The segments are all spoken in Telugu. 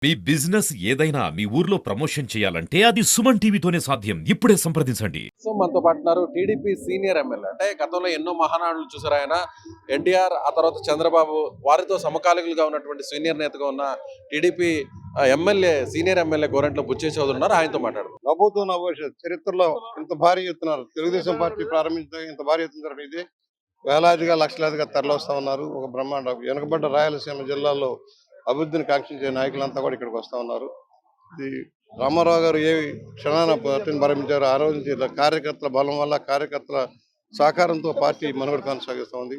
మీ బిజినెస్ ఏదైనా మీ ఊర్లో ప్రమోషన్ చేయాలంటే అది సుమన్ టీవీతోనే సాధ్యం. ఇప్పుడే సంప్రదించండి. సో మనతో పాటు ఉన్నారు టీడీపీ సీనియర్ ఎమ్మెల్యే. అంటే గతంలో ఎన్నో మహానాడులు చూసారు ఆయన. ఎన్టీఆర్, ఆ తర్వాత చంద్రబాబు, వారితో సమకాలీకులుగా ఉన్నటువంటి సీనియర్ నేతగా ఉన్న TDP MLA, senior MLA Gorantla Butchaiah Chowdary ఉన్నారు. ఆయనతో మాట్లాడదాం. నవ్వుతూ భవిష్యత్ చరిత్రలో ఇంత భారీ ఎత్తున తెలుగుదేశం పార్టీ ప్రారంభించిన ఇంత భారీ ఎత్తున జరగడం ఇది. వేలాదిగా లక్షలాదిగా తరలివస్తా ఉన్నారు. ఒక బ్రహ్మాండ వెనుకబడ్డ రాయలసీమ జిల్లాలో అభివృద్ధిని కాంక్షించే నాయకులంతా కూడా ఇక్కడికి వస్తూ ఉన్నారు. ఇది రామారావు గారు ఏ క్షణాన పార్టీని ప్రారంభించారు, ఆ రోజు నుంచి కార్యకర్తల బలం వల్ల, కార్యకర్తల సహకారంతో పార్టీ మనుగడ కొనసాగిస్తూ ఉంది.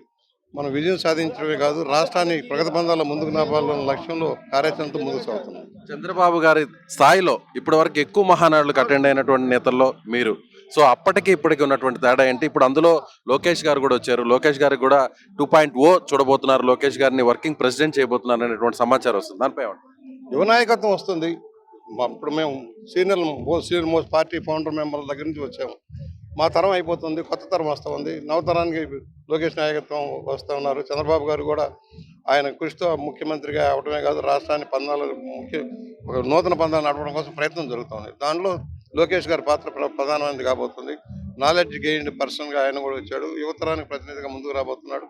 మనం విజయం సాధించడమే కాదు, రాష్ట్రాన్ని ప్రగతి బంధాల ముందుకు నడపాలన్న లక్ష్యంలో కార్యాచరణతో ముందుకు సాగుతున్నాం. చంద్రబాబు గారి స్థాయిలో ఇప్పటి వరకు ఎక్కువ మహానాడులకు అటెండ్ అయినటువంటి నేతల్లో మీరు. సో అప్పటికి ఇప్పటికి ఉన్నటువంటి తేడా ఏంటి? ఇప్పుడు అందులో లోకేష్ గారు కూడా వచ్చారు. లోకేష్ గారికి కూడా 2.0 చూడబోతున్నారు. లోకేష్ గారిని వర్కింగ్ ప్రెసిడెంట్ చేయబోతున్నారు అనేటువంటి సమాచారం వస్తుంది. దానిపై ఏమంటారు? యువ నాయకత్వం వస్తుంది. ఇప్పుడు మేము సీనియర్ మోస్ట్ పార్టీ ఫౌండర్ మెంబర్ల దగ్గర నుంచి వచ్చాము. మా తరం అయిపోతుంది, కొత్త తరం వస్తూ ఉంది. నవతరానికి లోకేష్ నాయకత్వం వస్తూ ఉన్నారు. చంద్రబాబు గారు కూడా ఆయన కృషితో ముఖ్యమంత్రిగా అవడమే కాదు, రాష్ట్రాన్ని ఒక నూతన పందాలు నడపడం కోసం ప్రయత్నం జరుగుతుంది. దానిలో లోకేష్ గారి పాత్ర ప్రధానమైనది కాబోతుంది. నాలెడ్జ్ గెయిన్డ్ పర్సన్గా ఆయన కూడా వచ్చాడు. యువతరానికి ప్రతినిధిగా ముందుకు రాబోతున్నాడు.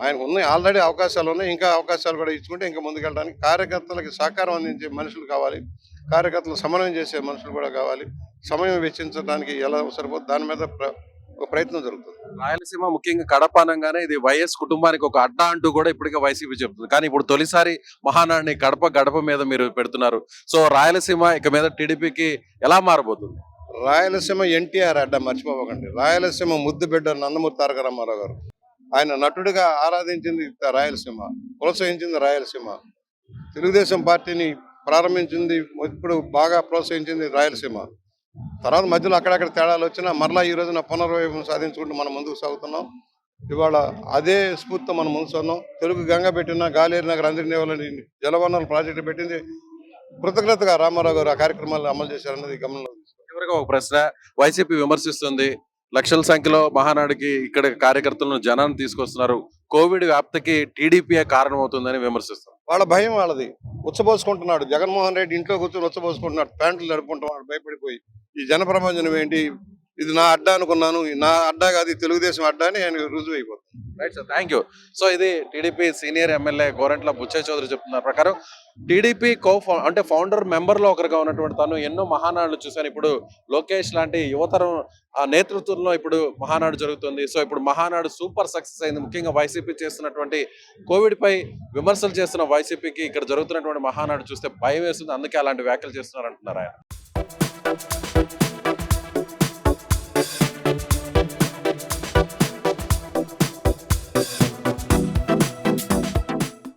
ఆయనకు ఉన్నాయి ఆల్రెడీ అవకాశాలు ఉన్నాయి, ఇంకా అవకాశాలు కూడా ఇచ్చుకుంటే ఇంకా ముందుకెళ్ళడానికి కార్యకర్తలకి సహకారం అందించే మనుషులు కావాలి, కార్యకర్తలు సమన్వయం చేసే మనుషులు కూడా కావాలి. సమయం వెచ్చించడానికి ఎలా సరిపోతుంది దాని మీద ఒక ప్రయత్నం జరుగుతుంది. రాయలసీమ ముఖ్యంగా కడప అనగానే ఇది వైఎస్ కుటుంబానికి ఒక అడ్డా అంటూ కూడా ఇప్పటికే వైసీపీ చెప్తుంది. కానీ ఇప్పుడు తొలిసారి మహానాడిని కడప గడప మీద మీరు పెడుతున్నారు. సో రాయలసీమ ఇక మీద టీడీపీకి ఎలా మారబోతుంది? రాయలసీమ ఎన్టీఆర్ అడ్డా మర్చిపోకండి. రాయలసీమ ముద్దు బిడ్డ నందమూరి తారక రామారావు గారు. ఆయన నటుడిగా ఆరాధించింది రాయలసీమ, ప్రోత్సహించింది రాయలసీమ. తెలుగుదేశం పార్టీని ప్రారంభించింది, ఇప్పుడు బాగా ప్రోత్సహించింది రాయలసీమ. తర్వాత మధ్యలో అక్కడక్కడ తేడాలు వచ్చినా మరలా ఈ రోజున పునర్వైభవం సాధించుకుంటూ మనం ముందుకు సాగుతున్నాం. ఇవాళ అదే స్ఫూర్తితో మనం ముందుకు సాగుతున్నాం. తెలుగు గంగ పెట్టిన గాలేరు నగర్ అందరినీ వాళ్ళని జలవనరుల ప్రాజెక్టు పెట్టింది. కృతజ్ఞతగా రామారావు గారు ఆ కార్యక్రమాలను అమలు చేశారన్నది గమనంలో. చివరిగా ఒక ప్రశ్న. వైసీపీ విమర్శిస్తుంది, లక్షల సంఖ్యలో మహానాడికి ఇక్కడ కార్యకర్తలను జనాన్ని తీసుకొస్తున్నారు, కోవిడ్ వ్యాప్తికి టీడీపీ కారణమవుతుందని విమర్శిస్తారు. వాళ్ళ భయం వాళ్ళది. ఉచ్చబోసుకుంటున్నాడు జగన్మోహన్ రెడ్డి, ఇంట్లో కూర్చొని ఉచ్చబోసుకుంటున్నాడు, ప్యాంట్లు జరుపుకుంటున్నాడు భయపడిపోయి. ఈ జనప్రపంచం ఏంటి, ఇది నా అడ్డా అనుకున్నాను, నా అడ్డా కాదు తెలుగుదేశం అడ్డా అని ఆయన రుజువు అయిపోతుంది. Right sir, thank you. So ఇది TDP senior MLA Gorantla Butchaiah Chowdary చెప్తున్న ప్రకారం టీడీపీ అంటే ఫౌండర్ మెంబర్లో ఒకరిగా ఉన్నటువంటి తను ఎన్నో మహానాడులు చూశాను. ఇప్పుడు లోకేష్ లాంటి యువతరం ఆ నేతృత్వంలో ఇప్పుడు మహానాడు జరుగుతుంది. సో ఇప్పుడు మహానాడు సూపర్ సక్సెస్ అయింది. ముఖ్యంగా వైసీపీ చేస్తున్నటువంటి కోవిడ్ పై విమర్శలు చేస్తున్న వైసీపీకి ఇక్కడ జరుగుతున్నటువంటి మహానాడు చూస్తే భయం వేస్తుంది. అందుకే అలాంటి వ్యాఖ్యలు చేస్తున్నారు అంటున్నారు ఆయన.